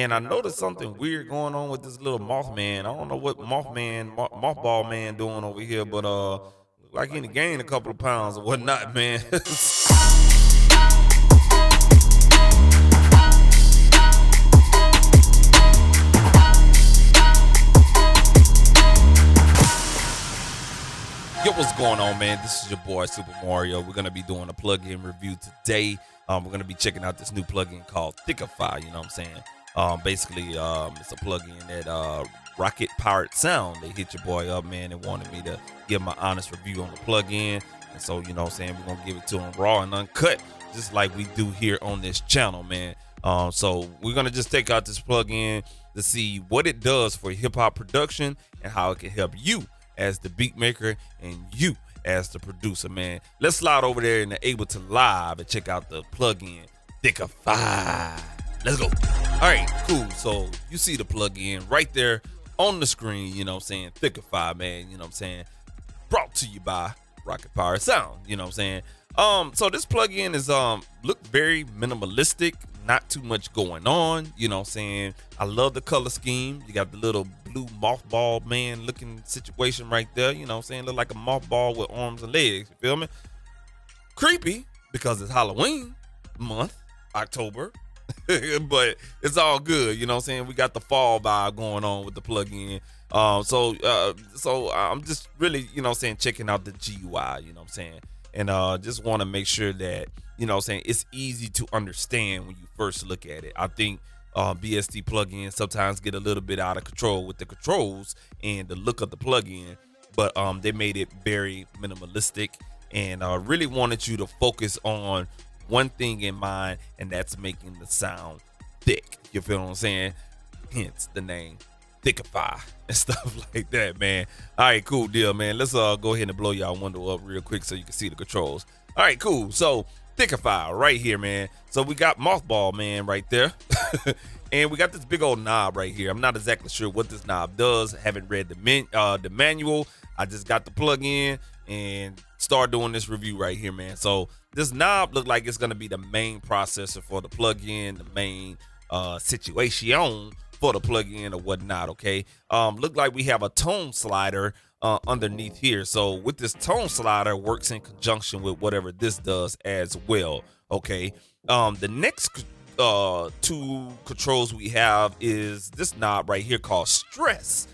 man, I noticed something weird going on with this little Mothman. I don't know what Mothball man doing over here, but look like he gained a couple of pounds or whatnot, man. Yo, what's going on, man? This is your boy Super Mario. We're gonna be doing a plugin review today. We're gonna be checking out this new plugin called Thickify. You know what I'm saying? Basically, it's a plugin that rocket powered sound. They hit your boy up, man, and wanted me to give my honest review on the plugin. And so, you know what I'm saying, we're gonna give it to them raw and uncut, just like we do here on this channel, man. So we're gonna just take out this plugin to see what it does for hip hop production and how it can help you as the beat maker and you as the producer, man. Let's slide over there in the Ableton Live and check out the plugin Thickify. Let's go. All right, cool. So you see the plugin right there on the screen, you know what I'm saying? Thickify, man, you know what I'm saying? Brought to you by Rocket Power Sound, you know what I'm saying? So this plugin is look very minimalistic, not too much going on, you know what I'm saying? I love the color scheme. You got the little blue mothball man looking situation right there, you know what I'm saying? Look like a mothball with arms and legs, you feel me? Creepy because it's Halloween month, October. But it's all good, you know what I'm saying? We got the fall vibe going on with the plugin. So I'm just really, you know what I'm saying, checking out the GUI, you know what I'm saying? And just want to make sure that, you know what I'm saying, it's easy to understand when you first look at it. I think BSD plugins sometimes get a little bit out of control with the controls and the look of the plugin, but they made it very minimalistic and really wanted you to focus on one thing in mind, and that's making the sound thick. You feel what I'm saying? Hence the name Thickify and stuff like that, man. All right, cool deal, man. Let's go ahead and blow y'all window up real quick so you can see the controls. All right, cool. So Thickify right here, man. So we got Mothball man right there. And we got this big old knob right here. I'm not exactly sure what this knob does. I haven't read the manual. I just got the plug-in and start doing this review right here, man. So this knob look like it's gonna be the main processor for the plug-in, the main situation for the plug-in or whatnot, okay? Look like we have a tone slider underneath here. So with this tone slider works in conjunction with whatever this does as well, okay? The next two controls we have is this knob right here called stress.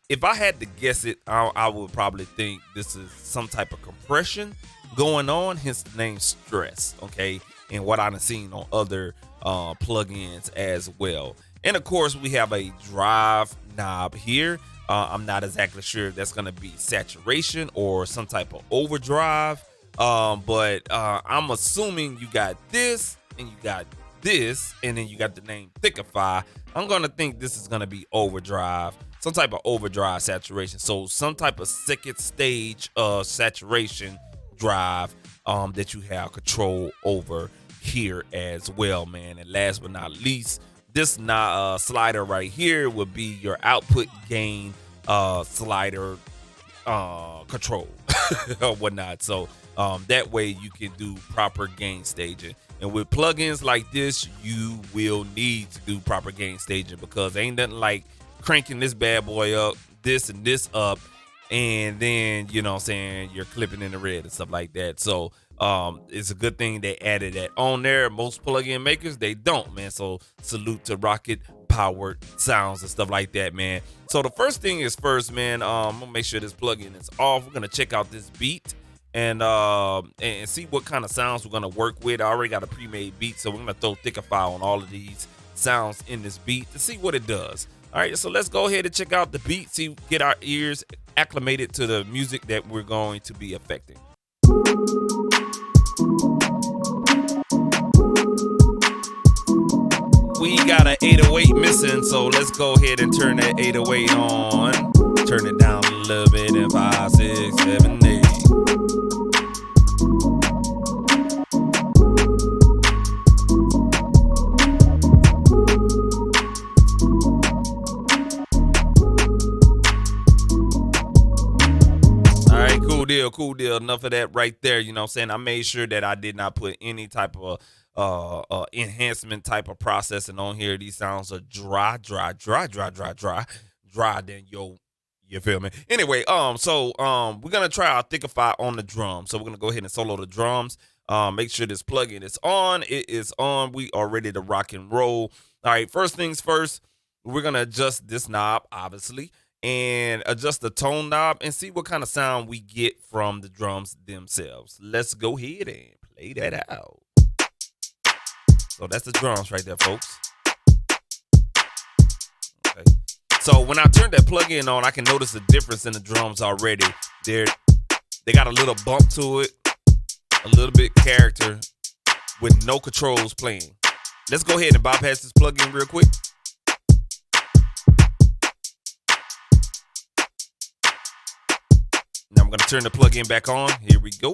If I had to guess it, I would probably think this is some type of compression going on, hence the name stress, okay? And what I've seen on other plugins as well. And of course, we have a drive knob here. I'm not exactly sure if that's gonna be saturation or some type of overdrive, but I'm assuming you got this and you got this, and then you got the name Thickify. I'm gonna think this is gonna be overdrive, some type of overdrive saturation. So some type of second stage saturation drive that you have control over here as well, man. And last but not least, this slider right here would be your output gain slider control or whatnot. So that way you can do proper gain staging. And with plugins like this, you will need to do proper gain staging, because ain't nothing like cranking this bad boy up, this and this up, and then, you know what I'm saying, you're clipping in the red and stuff like that. So it's a good thing they added that on there. Most plugin makers, they don't, man. So salute to Rocket Powered Sounds and stuff like that, man. So the first thing is first, man, I'm gonna make sure this plugin is off. We're gonna check out this beat and see what kind of sounds we're gonna work with. I already got a pre-made beat, so we're gonna throw Thickify on all of these sounds in this beat to see what it does. All right, so let's go ahead and check out the beat, see, get our ears acclimated to the music that we're going to be affecting. We got an 808 missing, so let's go ahead and turn that 808 on. Turn it down a little bit in 5, 6, 7, 8. Cool deal. Enough of that right there. You know what I'm saying? I made sure that I did not put any type of enhancement type of processing on here. These sounds are dry than yo. You feel me? Anyway, we're gonna try our Thickify on the drum. So we're gonna go ahead and solo the drums. Make sure this plugin is on. It is on. We are ready to rock and roll. All right, first things first, we're gonna adjust this knob, obviously, and adjust the tone knob and see what kind of sound we get from the drums themselves. Let's go ahead and play that out. So that's the drums right there, folks. Okay. So when I turn that plug-in on, I can notice the difference in the drums already. They got a little bump to it, a little bit character with no controls playing. Let's go ahead and bypass this plug-in real quick. Now I'm going to turn the plug-in back on. Here we go.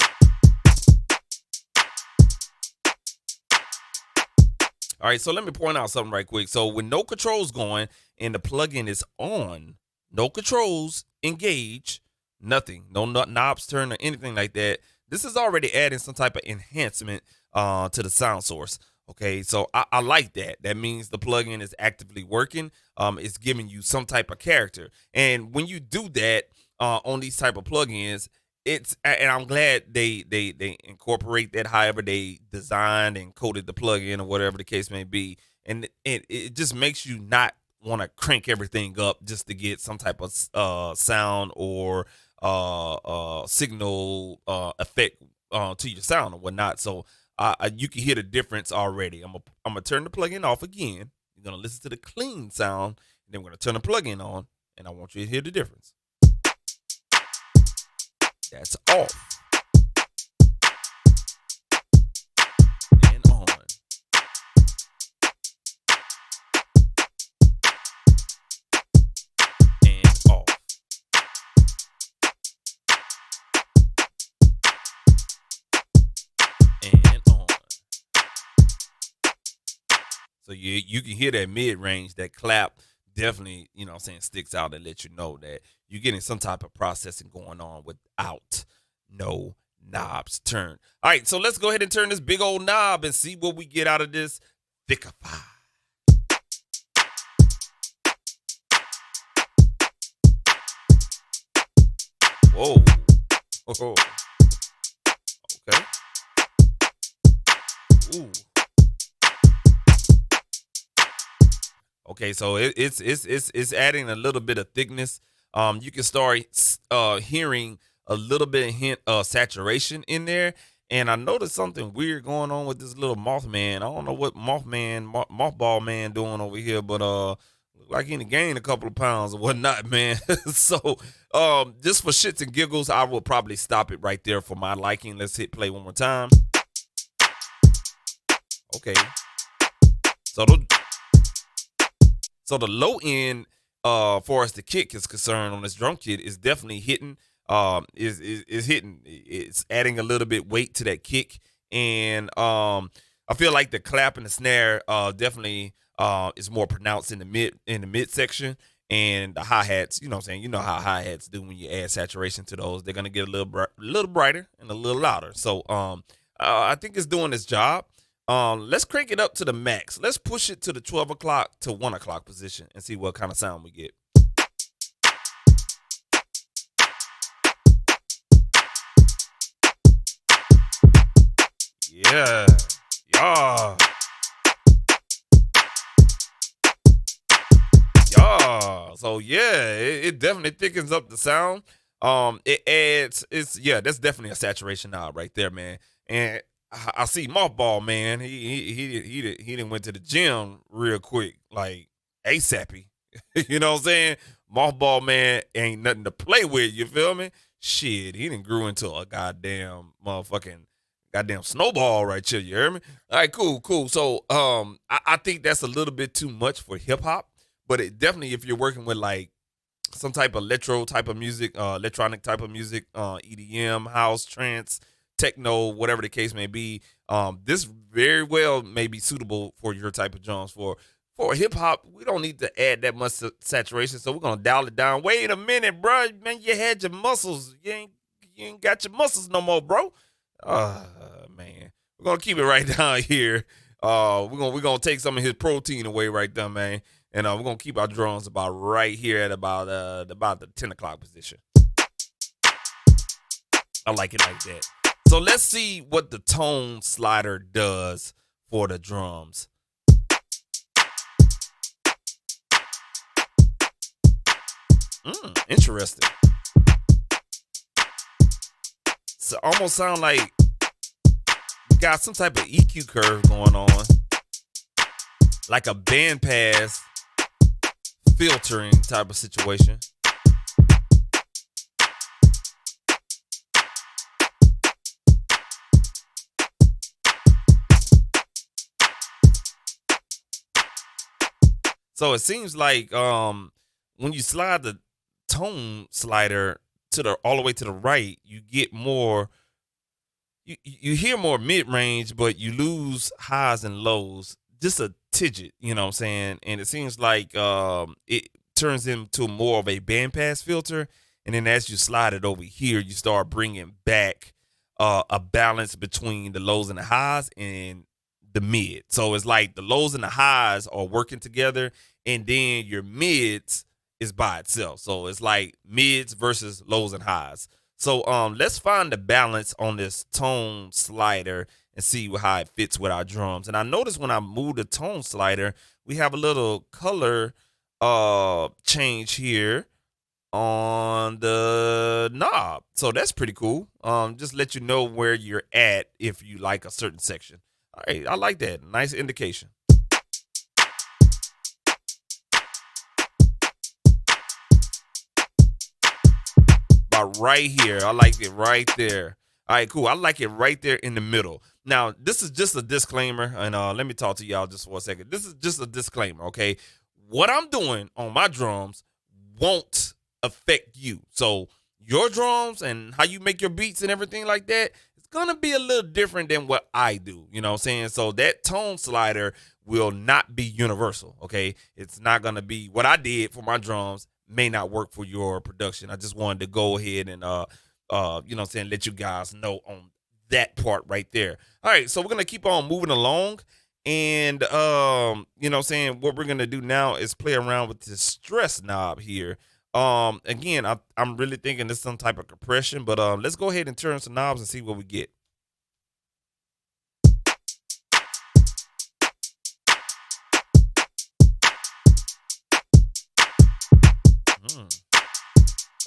All right, so let me point out something right quick. So with no controls going and the plugin is on, no controls engage, nothing, no knobs turn or anything like that. This is already adding some type of enhancement to the sound source. Okay, so I like that. That means the plugin is actively working. It's giving you some type of character. And when you do that on these type of plugins, and I'm glad they incorporate that however they designed and coded the plugin or whatever the case may be. And it just makes you not want to crank everything up just to get some type of sound or signal effect to your sound or whatnot. So you can hear the difference already. I'm gonna turn the plugin off again. You're gonna listen to the clean sound, and then we're gonna turn the plugin on, and I want you to hear the difference. That's off and on. And off. And on. So you can hear that mid-range, that clap definitely, you know what I'm saying, sticks out and let you know that you're getting some type of processing going on without no knobs turned. All right, so let's go ahead and turn this big old knob and see what we get out of this Thickify. Whoa. Oh. Okay. Ooh. Okay, so it's adding a little bit of thickness. You can start hearing a little bit of hint of saturation in there. And I noticed something weird going on with this little Mothman. I don't know what Mothball man doing over here, but look like he gained a couple of pounds or whatnot, man. So just for shits and giggles, I will probably stop it right there for my liking. Let's hit play one more time. Okay. So the low end, far as the kick is concerned on this drum kit, is definitely hitting. Is hitting. It's adding a little bit weight to that kick, and I feel like the clap and the snare definitely is more pronounced in the mid section, and the hi hats. You know what I'm saying? You know how hi hats do when you add saturation to those. They're gonna get a little brighter and a little louder. So I think it's doing its job. Let's crank it up to the max. Let's push it to the 12 o'clock to 1 o'clock position and see what kind of sound we get. Yeah. Yeah. Yeah. So yeah, it definitely thickens up the sound. It adds, that's definitely a saturation knob right there, man. And I see Mothball, man. He didn't went to the gym real quick, like ASAP. You know what I'm saying? Mothball, man, ain't nothing to play with. You feel me? Shit, he done grew into a goddamn snowball right here. You hear me? All right, cool. So I think that's a little bit too much for hip hop, but it definitely, if you're working with like some type of electronic type of music, EDM, house, trance, techno, whatever the case may be, this very well may be suitable for your type of drums. For hip hop, we don't need to add that much saturation, so we're gonna dial it down. Wait a minute, bro, man, you had your muscles, you ain't got your muscles no more, bro. Man, We're gonna keep it right down here. We're gonna take some of his protein away right there, man. And we're gonna keep our drums about right here at about the 10 o'clock position. I like it like that. So let's see what the tone slider does for the drums. Interesting. So almost sound like you got some type of EQ curve going on, like a bandpass filtering type of situation. So it seems like when you slide the tone slider to the all the way to the right, you get more. You hear more mid range, but you lose highs and lows just a tidget. You know what I'm saying? And it seems like it turns into more of a bandpass filter. And then as you slide it over here, you start bringing back a balance between the lows and the highs and the mid. So it's like the lows and the highs are working together, and then your mids is by itself. So it's like mids versus lows and highs. So let's find the balance on this tone slider and see how it fits with our drums. And I noticed when I move the tone slider, we have a little color change here on the knob. So that's pretty cool. Just let you know where you're at if you like a certain section. All right, I like that. Nice indication. About right here. I like it right there. All right, cool. I like it right there in the middle. Now, this is just a disclaimer, and let me talk to y'all just for a second. This is just a disclaimer, okay? What I'm doing on my drums won't affect you. So your drums and how you make your beats and everything like that, it's going to be a little different than what I do. You know what I'm saying? So that tone slider will not be universal, okay? It's not going to be what I did for my drums may not work for your production. I just wanted to go ahead and, you know what I'm saying, let you guys know on that part right there. All right, so we're going to keep on moving along. And, you know what I'm saying, what we're going to do now is play around with this stress knob here. Again, I'm really thinking this is some type of compression, but let's go ahead and turn some knobs and see what we get.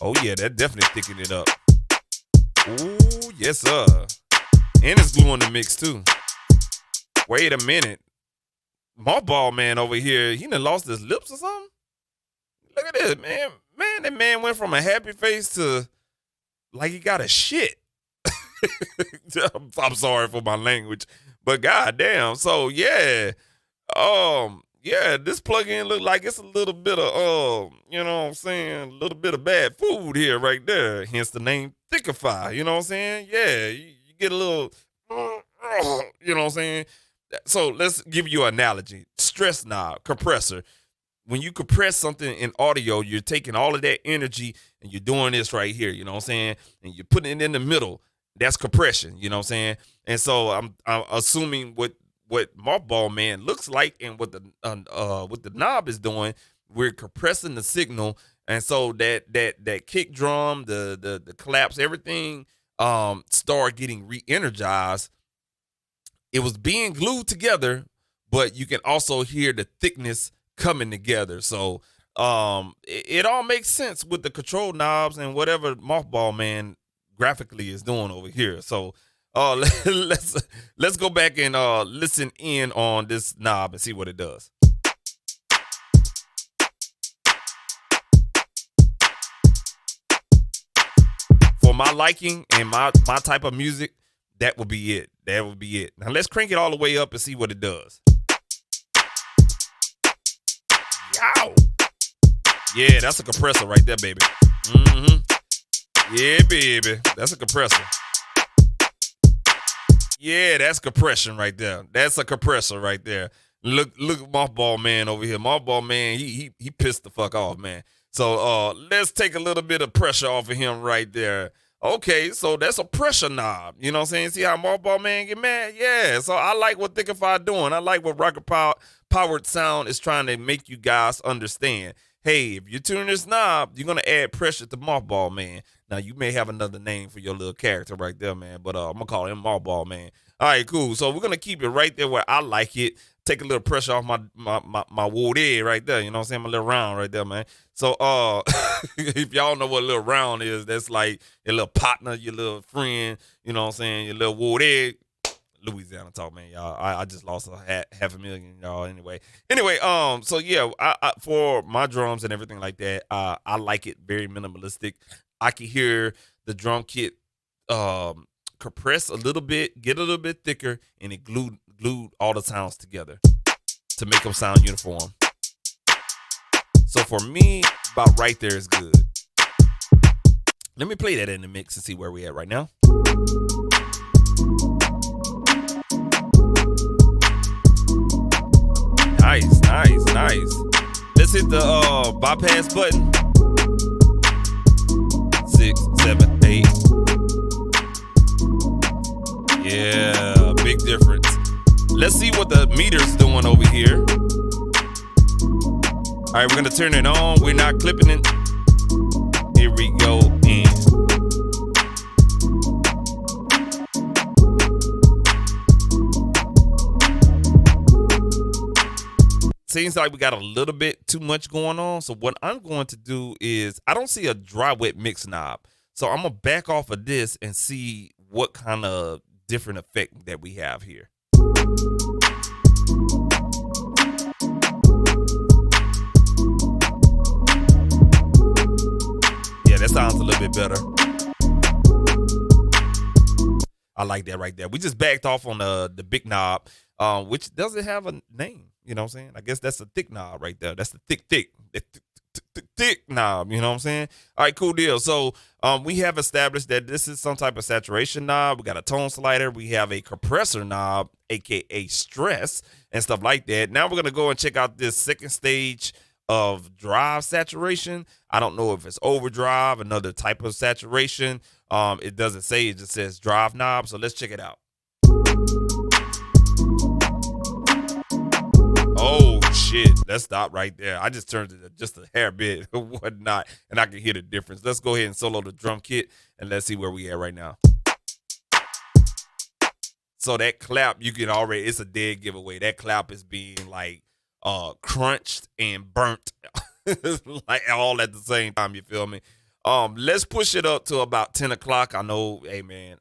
Oh, yeah, that definitely thickened it up. Ooh, yes, sir. And it's glue in the mix, too. Wait a minute. Mothball man over here, he done lost his lips or something? Look at this, man. Man, that man went from a happy face to like he got a shit. I'm sorry for my language, but goddamn. So, yeah. Yeah, this plugin look like it's a little bit of you know what I'm saying, a little bit of bad food here right there. Hence the name Thickify. You know what I'm saying? Yeah, you get a little you know what I'm saying? So let's give you an analogy. Stress knob, compressor. When you compress something in audio, you're taking all of that energy and you're doing this right here, you know what I'm saying? And you're putting it in the middle. That's compression, you know what I'm saying? And so I'm assuming what Mothball Man looks like and what the knob is doing, we're compressing the signal, and so that kick drum, the claps, everything start getting re-energized. It was being glued together, but you can also hear the thickness coming together. So it all makes sense with the control knobs and whatever Mothball Man graphically is doing over here. So let's go back and listen in on this knob and see what it does. For my liking and my type of music, that would be it. That would be it. Now let's crank it all the way up and see what it does. Yow! Yeah, that's a compressor right there, baby. Yeah, baby. That's a compressor. Yeah, that's compression right there. That's a compressor right there. Look at Mothball Man over here. Mothball Man, he pissed the fuck off, man. So let's take a little bit of pressure off of him right there. Okay, so that's a pressure knob. You know what I'm saying? See how Mothball Man get mad? Yeah. So I like what Thickify doing. I like what Powered Sound is trying to make you guys understand. Hey, if you tune this knob, you're gonna add pressure to Mothball Man. Now you may have another name for your little character right there, man. But I'm gonna call him Mothball Man. All right, cool. So we're gonna keep it right there where I like it. Take a little pressure off my wood right there. You know what I'm saying? My little round right there, man. So if y'all know what a little round is, that's like your little partner, your little friend, you know what I'm saying, your little wood egg. Louisiana talk, man, y'all. I just lost half a million, y'all. Anyway, so yeah, I for my drums and everything like that, I like it very minimalistic. I can hear the drum kit compress a little bit, get a little bit thicker, and it glued all the sounds together to make them sound uniform. So for me, about right there is good. Let me play that in the mix and see where we at right now. Nice. Let's hit the bypass button. 6, 7, 8. Yeah, big difference. Let's see what the meter's doing over here. All right, we're gonna turn it on. We're not clipping it. Here we go. Seems like we got a little bit too much going on. So what I'm going to do is, I don't see a dry wet mix knob. So I'm gonna back off of this and see what kind of different effect that we have here. Yeah, that sounds a little bit better. I like that right there. We just backed off on the big knob, which doesn't have a name. You know what I'm saying? I guess that's a thick knob right there. That's the thick knob. You know what I'm saying? All right, cool deal. So we have established that this is some type of saturation knob. We got a tone slider. We have a compressor knob, aka stress and stuff like that. Now we're gonna go and check out this second stage of drive saturation. I don't know if it's overdrive, another type of saturation. It doesn't say, it just says drive knob. So let's check it out. Oh shit, let's stop right there. I just turned it just a hair bit or whatnot, and I can hear the difference. Let's go ahead and solo the drum kit, and let's see where we at right now. So that clap, you can already, it's a dead giveaway. That clap is being like crunched and burnt like all at the same time, you feel me? Let's push it up to about 10 o'clock. I know, hey man,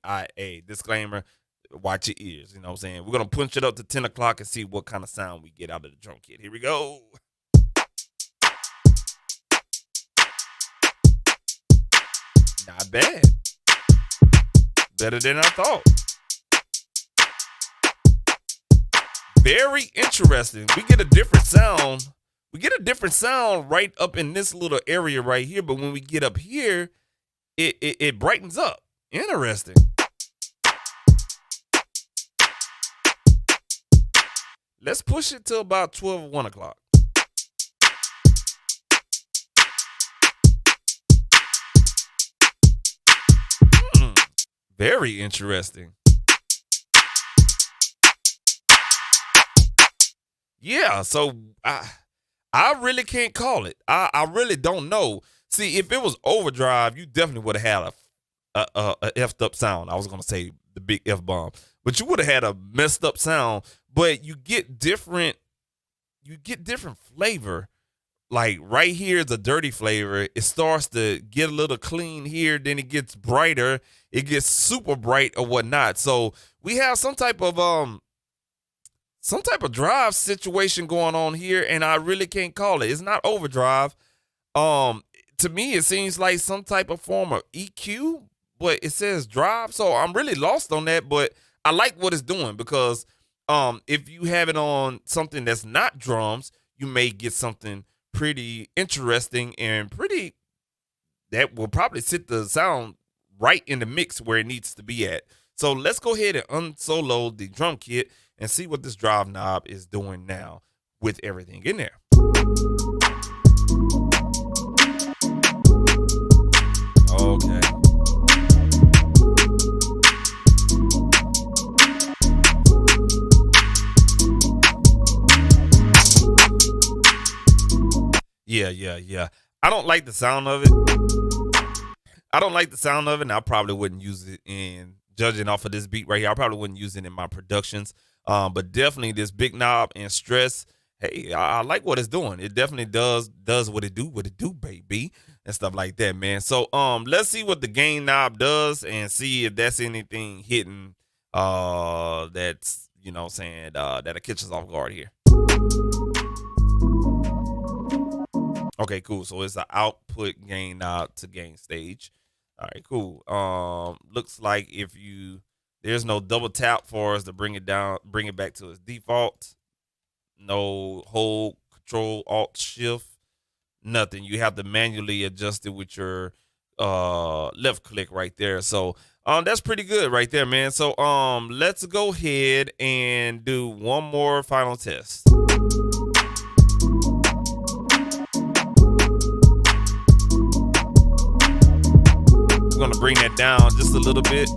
disclaimer, watch your ears, you know what I'm saying? We're gonna punch it up to 10 o'clock and see what kind of sound we get out of the drum kit. Here we go. Not bad. Better than I thought. Very interesting. We get a different sound. We get a different sound right up in this little area right here, but when we get up here, it brightens up. Interesting. Let's push it to about 12 or 1 o'clock. Very interesting. Yeah, so I really can't call it. I really don't know. See, if it was overdrive, you definitely would have had a effed up sound. I was gonna say the big F bomb, but you would have had a messed up sound. But you get different flavor. Like right here is a dirty flavor. It starts to get a little clean here, then it gets brighter. It gets super bright or whatnot. So we have some type of drive situation going on here, and I really can't call it. It's not overdrive. To me, it seems like some type of form of EQ, but it says drive. So I'm really lost on that, but I like what it's doing because if you have it on something that's not drums, you may get something pretty interesting and that will probably sit the sound right in the mix where it needs to be at. So let's go ahead and unsolo the drum kit and see what this drive knob is doing now with everything in there. Okay. Yeah, yeah, yeah. I don't like the sound of it. I don't like the sound of it, and I probably wouldn't use it in judging off of this beat right here. I probably wouldn't use it in my productions. But definitely this big knob and stress. Hey, I like what it's doing. It definitely does what it do, baby, and stuff like that, man. So let's see what the gain knob does and see if that's anything hidden that's what I'm saying that'll catch us off guard here. Okay, cool. So it's an output gain knob to gain stage. All right, cool. Looks like if you there's no double tap for us to bring it down, bring it back to its default. No hold, control, alt, shift, nothing. You have to manually adjust it with your left click right there. So that's pretty good right there, man. So let's go ahead and do one more final test. We're gonna bring that down just a little bit.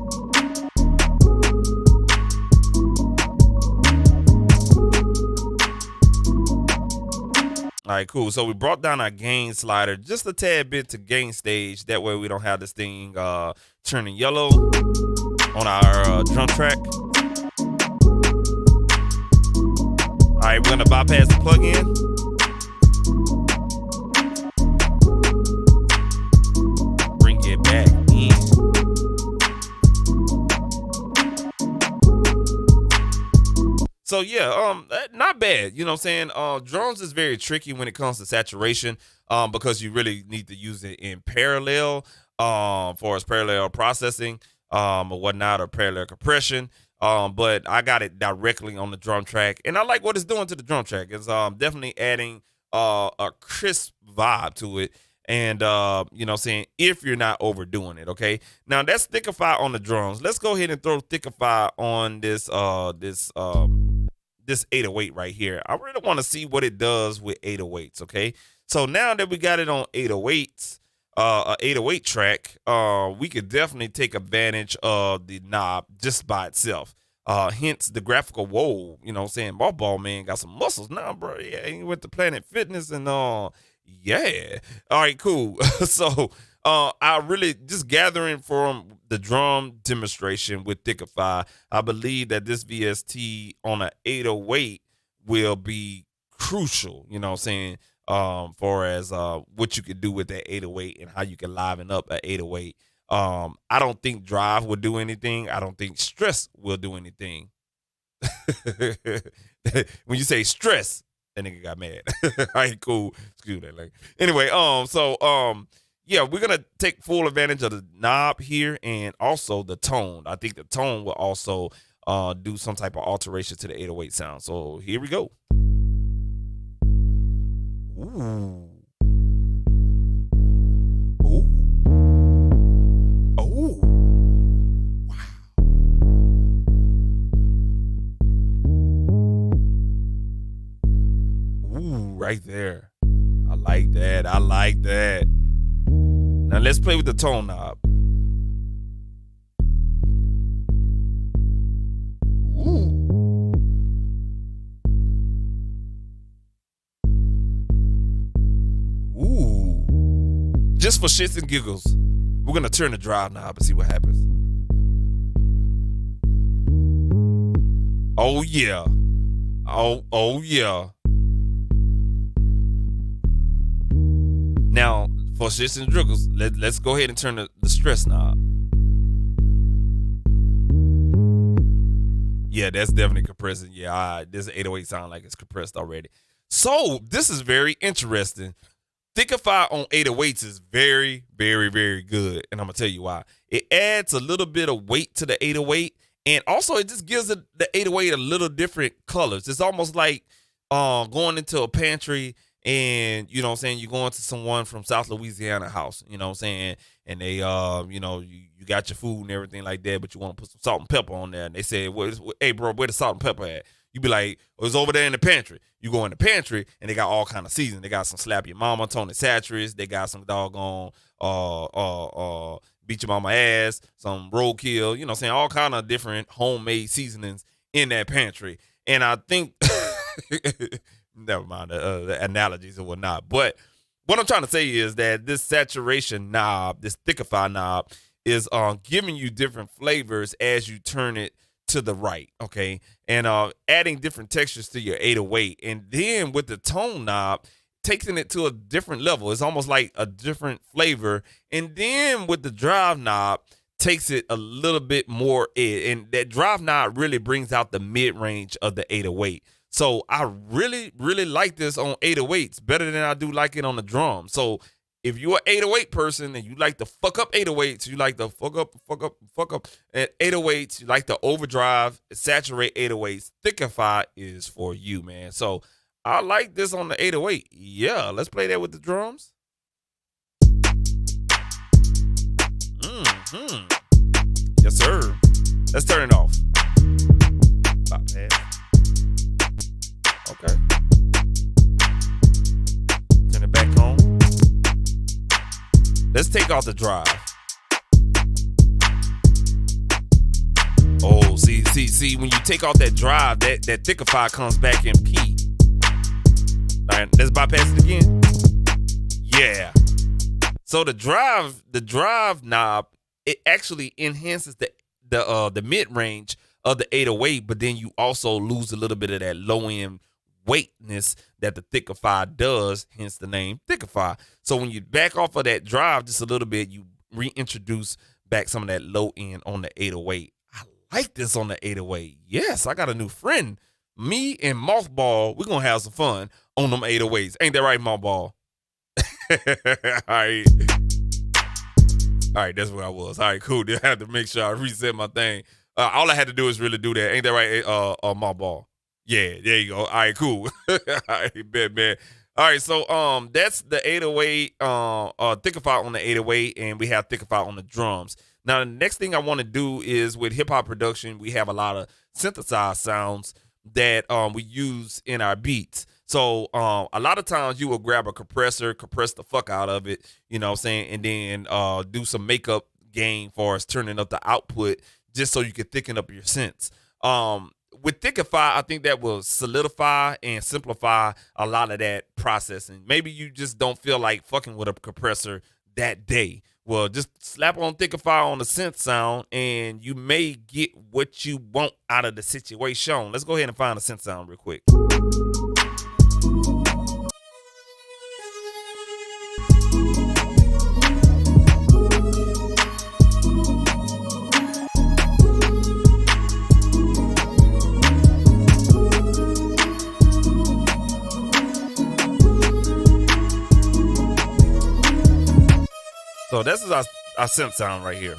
All right, cool. So we brought down our gain slider just a tad bit to gain stage. That way we don't have this thing turning yellow on our drum track. All right, we're gonna bypass the plugin. Bring it back in. So yeah, not bad. You know what I'm saying? Drums is very tricky when it comes to saturation, because you really need to use it in parallel, for its parallel processing, or whatnot, or parallel compression. But I got it directly on the drum track, and I like what it's doing to the drum track. It's definitely adding a crisp vibe to it. And you know what I'm saying, if you're not overdoing it, okay? Now that's Thickify on the drums. Let's go ahead and throw Thickify on this 808 right here. I really want to see what it does with 808s, okay? So now that we got it on 808s, a 808 track, we could definitely take advantage of the knob just by itself. Hence the graphical whoa, you know what I'm saying? Ball man got some muscles now, bro. Yeah, he went to Planet Fitness and yeah. All right, cool. So I really just gathering from the drum demonstration with Thickify, I believe that this VST on an 808 will be crucial, you know what I'm saying, for as what you could do with that 808 and how you can liven up an 808. I don't think drive will do anything. I don't think stress will do anything. When you say stress, that nigga got mad. All right, cool. Excuse that. Like, anyway, yeah, we're gonna take full advantage of the knob here and also the tone. I think the tone will also do some type of alteration to the 808 sound. So here we go. Ooh. Ooh. Oh. Wow. Ooh, right there. I like that. I like that. Now let's play with the tone knob. Ooh. Ooh. Just for shits and giggles, we're gonna turn the drive knob and see what happens. Oh yeah. Oh yeah. Now, for shits and giggles, let's go ahead and turn the stress knob. Yeah, that's definitely compressing. Yeah, this 808 sound like it's compressed already. So this is very interesting. Thickify on 808s is very, very, very good. And I'm going to tell you why. It adds a little bit of weight to the 808. And also it just gives the 808 a little different colors. It's almost like going into a pantry and, you know what I'm saying, you're going to someone from South Louisiana house, you know what I'm saying, and they, you got your food and everything like that, but you want to put some salt and pepper on there. And they say, hey, bro, where the salt and pepper at? You be like, oh, it's over there in the pantry. You go in the pantry, and they got all kind of seasoning. They got some Slap Your Mama, Tony Satcheries. They got some doggone Beat Your Mama Ass, some Roadkill, you know what I'm saying, all kind of different homemade seasonings in that pantry. And I think, never mind the analogies and whatnot, but what I'm trying to say is that this saturation knob, this Thickify knob, is giving you different flavors as you turn it to the right, okay, and adding different textures to your 808, and then with the tone knob, taking it to a different level. It's almost like a different flavor, and then with the drive knob, takes it a little bit more, and that drive knob really brings out the mid range of the 808. So I really, really like this on 808s better than I do like it on the drum. So if you're an 808 person and you like to fuck up 808s, you like to fuck up at 808s, you like to overdrive, saturate 808s, Thickify is for you, man. So I like this on the 808. Yeah, let's play that with the drums. Mm-hmm. Yes, sir. Let's turn it off. Bypass. Okay. Turn it back on. Let's take off the drive. Oh, see, when you take off that drive, that Thickify comes back in P. All right, let's bypass it again. Yeah. So the drive knob, it actually enhances the mid range of the 808, but then you also lose a little bit of that low end weightness that the Thickify does, hence the name Thickify. So when you back off of that drive just a little bit, you reintroduce back some of that low end on the 808. I like this on the 808. Yes, I got a new friend. Me and Mothball, we're going to have some fun on them 808s. Ain't that right, Mothball? All right, that's where I was. All right, cool. I had to make sure I reset my thing. All I had to do is really do that. Ain't that right, Mothball? Yeah, there you go. All right, cool. All right, bet, man. All right, so that's the 808, Thickify on the 808, and we have Thickify on the drums. Now, the next thing I want to do is with hip hop production, we have a lot of synthesized sounds that we use in our beats. So a lot of times you will grab a compressor, compress the fuck out of it, you know what I'm saying, and then do some makeup gain for us turning up the output just so you can thicken up your synths. With Thickify, I think that will solidify and simplify a lot of that processing. Maybe you just don't feel like fucking with a compressor that day. Well, just slap on Thickify on the synth sound, and you may get what you want out of the situation. Let's go ahead and find a synth sound real quick. So this is our synth sound right here.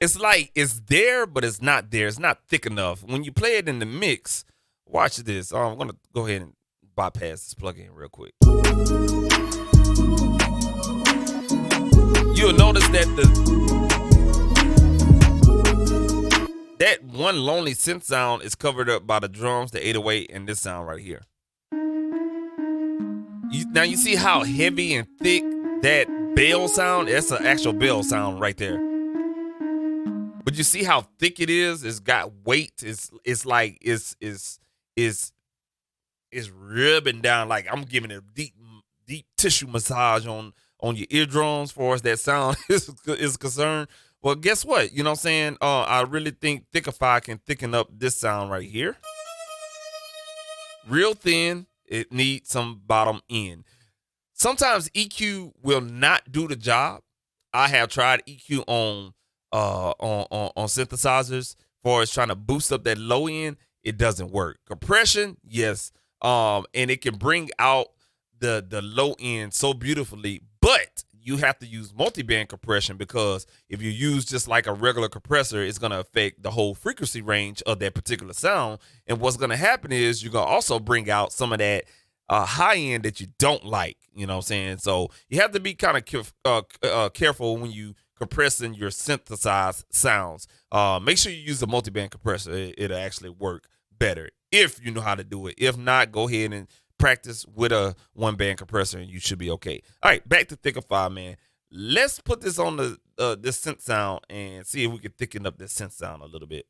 It's like it's there, but it's not there. It's not thick enough. When you play it in the mix, watch this. I'm going to go ahead and bypass this plugin real quick. You'll notice that that one lonely synth sound is covered up by the drums, the 808, and this sound right here. Now you see how heavy and thick that bell sound? That's an actual bell sound right there. But you see how thick it is? It's got weight. It's like it's ribbing down. Like I'm giving it a deep tissue massage on your eardrums for as that sound is concerned. Well, guess what? You know what I'm saying? I really think Thickify can thicken up this sound right here. Real thin. It needs some bottom end. Sometimes EQ will not do the job. I have tried EQ on synthesizers for as trying to boost up that low end. It doesn't work. Compression, yes, and it can bring out the low end so beautifully, but you have to use multi-band compression, because if you use just like a regular compressor, it's going to affect the whole frequency range of that particular sound. And what's going to happen is you're going to also bring out some of that high end that you don't like, you know what I'm saying? So you have to be kind of careful when you compressing your synthesized sounds. Make sure you use a multi-band compressor. It'll actually work better if you know how to do it. If not, go ahead and practice with a one-band compressor and you should be okay. All right, back to Thickify, man. Let's put this on the this synth sound and see if we can thicken up this synth sound a little bit.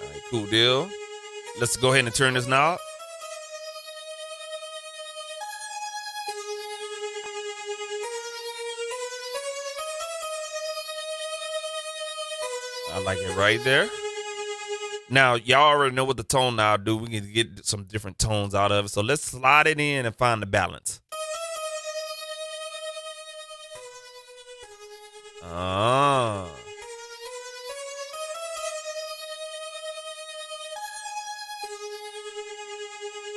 All right, cool deal. Let's go ahead and turn this knob. I like it right there. Now, y'all already know what the tone knob do. We can get some different tones out of it. So let's slide it in and find the balance.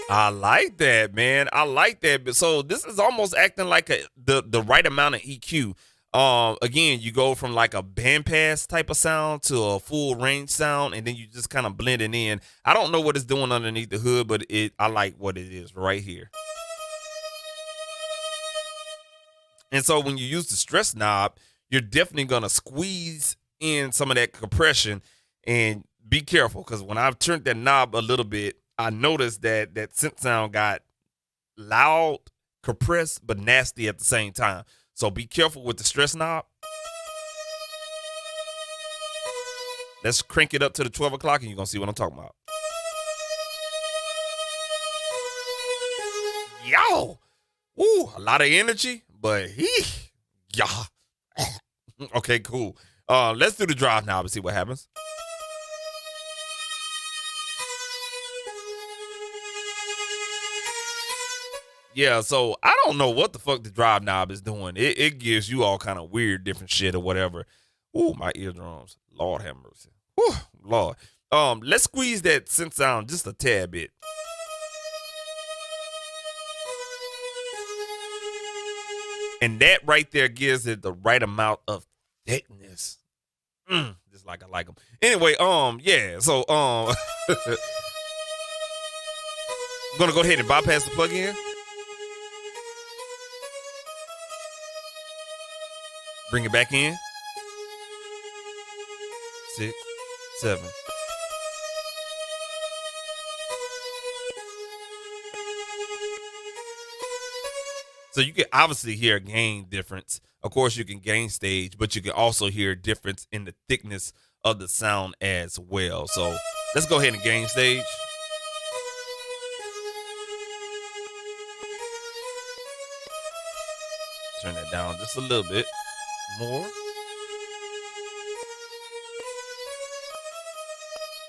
I like that, man. I like that. So this is almost acting like the right amount of EQ. Again, you go from like a bandpass type of sound to a full range sound, and then you just kind of blend it in. I don't know what it's doing underneath the hood, but I like what it is right here. And so when you use the stress knob, you're definitely gonna squeeze in some of that compression, and be careful, because when I've turned that knob a little bit, I noticed that that synth sound got loud, compressed, but nasty at the same time. So be careful with the stress knob. Let's crank it up to the 12 o'clock and you're going to see what I'm talking about. Yo! Ooh, a lot of energy, but yeah. Okay, cool. Let's do the drive knob and see what happens. Yeah, so I don't know what the fuck the drive knob is doing. It gives you all kind of weird different shit or whatever. Ooh, my eardrums. Lord have mercy. Ooh, Lord. Let's squeeze that synth sound just a tad bit. And that right there gives it the right amount of thickness. Just like I like them. Anyway, yeah, so I'm gonna go ahead and bypass the plug-in. Bring it back in. 6, 7. So you can obviously hear a gain difference. Of course, you can gain stage, but you can also hear a difference in the thickness of the sound as well. So let's go ahead and gain stage. Turn that down just a little bit more.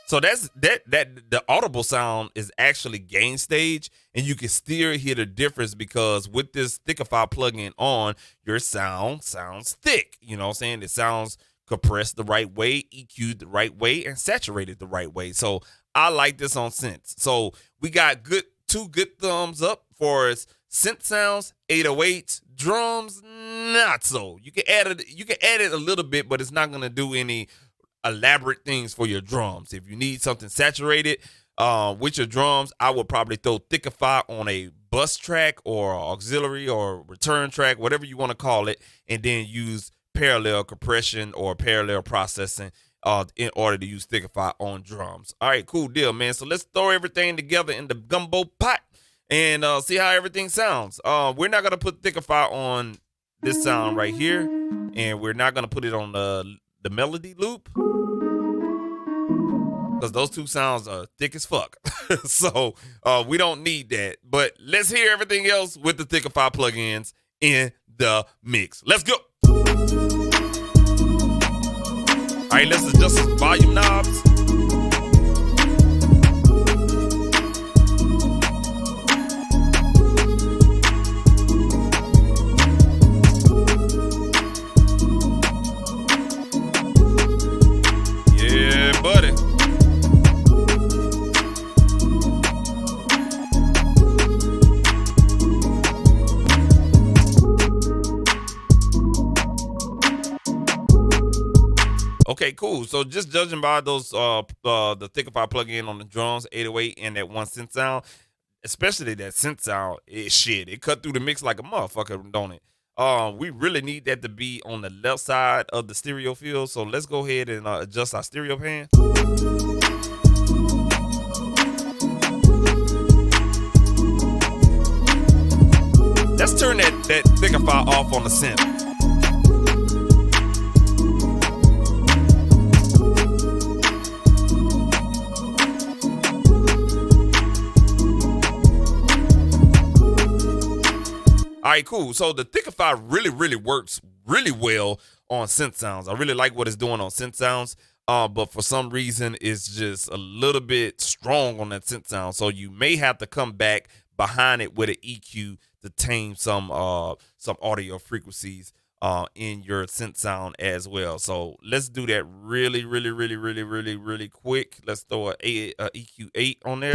So that's the audible sound is actually gain stage, and you can still hear the difference because with this Thickify plugin on, your sound sounds thick. You know what I'm saying? It sounds compressed the right way, EQ'd the right way, and saturated the right way. So I like this on synths. So we got two good thumbs up for us. Synth sounds, 808s, drums, not so. You can add it a little bit, but it's not gonna do any elaborate things for your drums. If you need something saturated with your drums, I would probably throw Thickify on a bus track or auxiliary or return track, whatever you want to call it, and then use parallel compression or parallel processing in order to use Thickify on drums. All right, cool deal, man. So let's throw everything together in the gumbo pot and see how everything sounds. We're not gonna put Thickify on this sound right here, and we're not gonna put it on the melody loop, because those two sounds are thick as fuck. So we don't need that. But let's hear everything else with the Thickify plugins in the mix. Let's go. All right, let's adjust the volume knobs. Yeah, buddy. Okay, cool. So just judging by those the Thickify plugin on the drums, 808, and that one synth sound, especially that synth sound, it cut through the mix like a motherfucker, don't it? We really need that to be on the left side of the stereo field. So let's go ahead and adjust our stereo pan. Let's turn that Thickify off on the synth. right, cool. So the Thickify really works really well on synth sounds. I really like what it's doing on synth sounds. But for some reason, it's just a little bit strong on that synth sound. So you may have to come back behind it with an EQ to tame some audio frequencies in your synth sound as well. So let's do that really quick. Let's throw a EQ8 on there.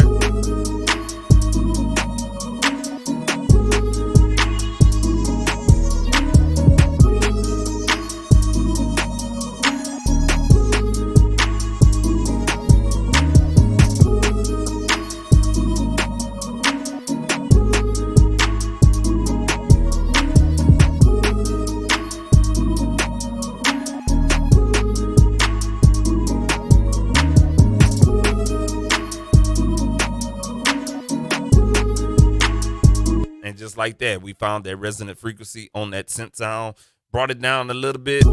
And just like that, we found that resonant frequency on that synth sound, brought it down a little bit.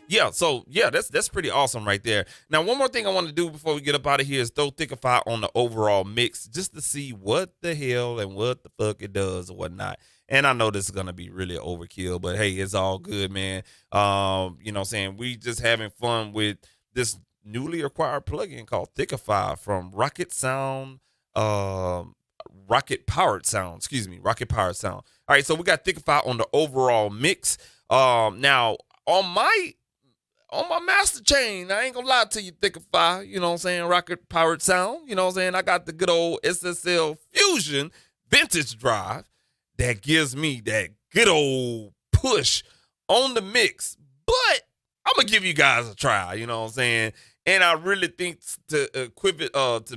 Yeah, so yeah, that's pretty awesome right there. Now, one more thing I want to do before we get up out of here is throw Thickify on the overall mix just to see what the hell and what the fuck it does or whatnot. And I know this is gonna be really overkill, but hey, it's all good, man. You know what I'm saying? We just having fun with this newly acquired plugin called Thickify from Rocket Powered Sound. Rocket Powered Sound. All right, so we got Thickify on the overall mix. Now on my master chain, I ain't gonna lie to you, Thickify, you know what I'm saying, Rocket Powered Sound, you know what I'm saying, I got the good old SSL Fusion vintage drive that gives me that good old push on the mix, but I'm gonna give you guys a try, you know what I'm saying, and I really think to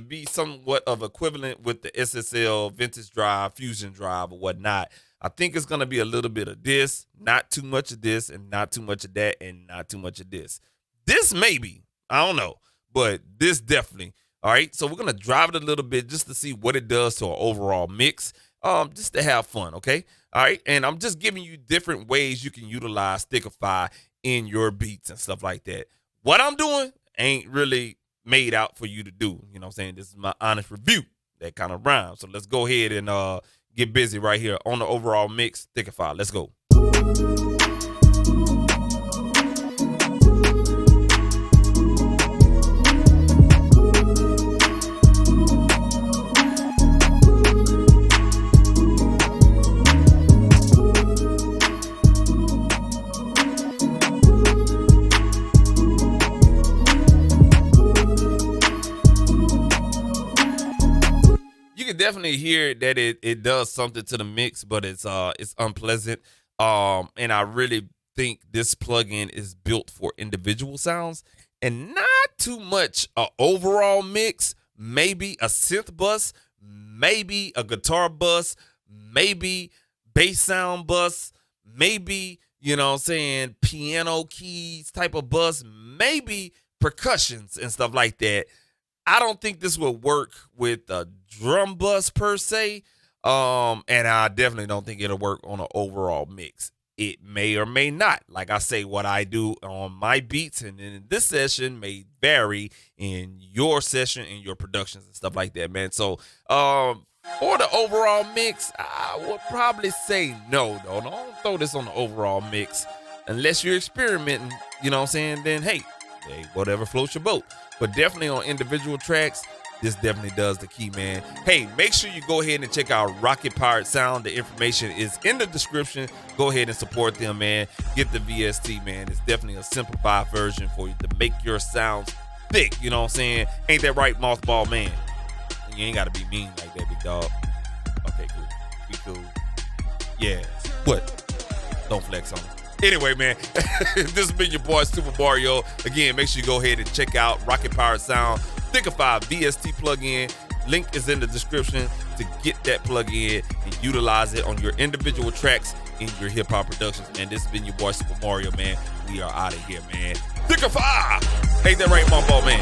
be somewhat of equivalent with the SSL vintage drive, Fusion drive or whatnot, I think it's going to be a little bit of this, not too much of this, and not too much of that, and not too much of this. This maybe, I don't know, but this definitely. All right, so we're going to drive it a little bit just to see what it does to our overall mix, just to have fun, okay? All right, and I'm just giving you different ways you can utilize Thickify in your beats and stuff like that. What I'm doing ain't really made out for you to do, you know what I'm saying? This is my honest review, that kind of rhymes. So let's go ahead and get busy right here on the overall mix, Thickify. Let's go. Definitely hear that it does something to the mix, but it's unpleasant. And I really think this plugin is built for individual sounds and not too much a overall mix. Maybe a synth bus, maybe a guitar bus, maybe bass sound bus, maybe, you know what I'm saying, piano keys type of bus, maybe percussions and stuff like that. I don't think this would work with a drum bus per se, and I definitely don't think it'll work on an overall mix. It may or may not. Like I say, what I do on my beats and in this session may vary in your session and your productions and stuff like that, man. So for the overall mix, I would probably say no, though. Don't throw this on the overall mix unless you're experimenting, you know what I'm saying? Then, hey, whatever floats your boat. But definitely on individual tracks, this definitely does the key, man. Hey, make sure you go ahead and check out Rocket Powered Sound. The information is in the description. Go ahead and support them, man. Get the VST, man. It's definitely a simplified version for you to make your sounds thick, you know what I'm saying? Ain't that right, Mothball Man? You ain't got to be mean like that, big dog. Okay, cool. Be cool. Yeah. What? Don't flex on me. Anyway, man, this has been your boy, Super Mario. Again, make sure you go ahead and check out Rocket Powered Sound, Thickify VST plugin. Link is in the description to get that plugin and utilize it on your individual tracks in your hip-hop productions. And this has been your boy, Super Mario, man. We are out of here, man. Thickify! Ain't that right, my ball, man?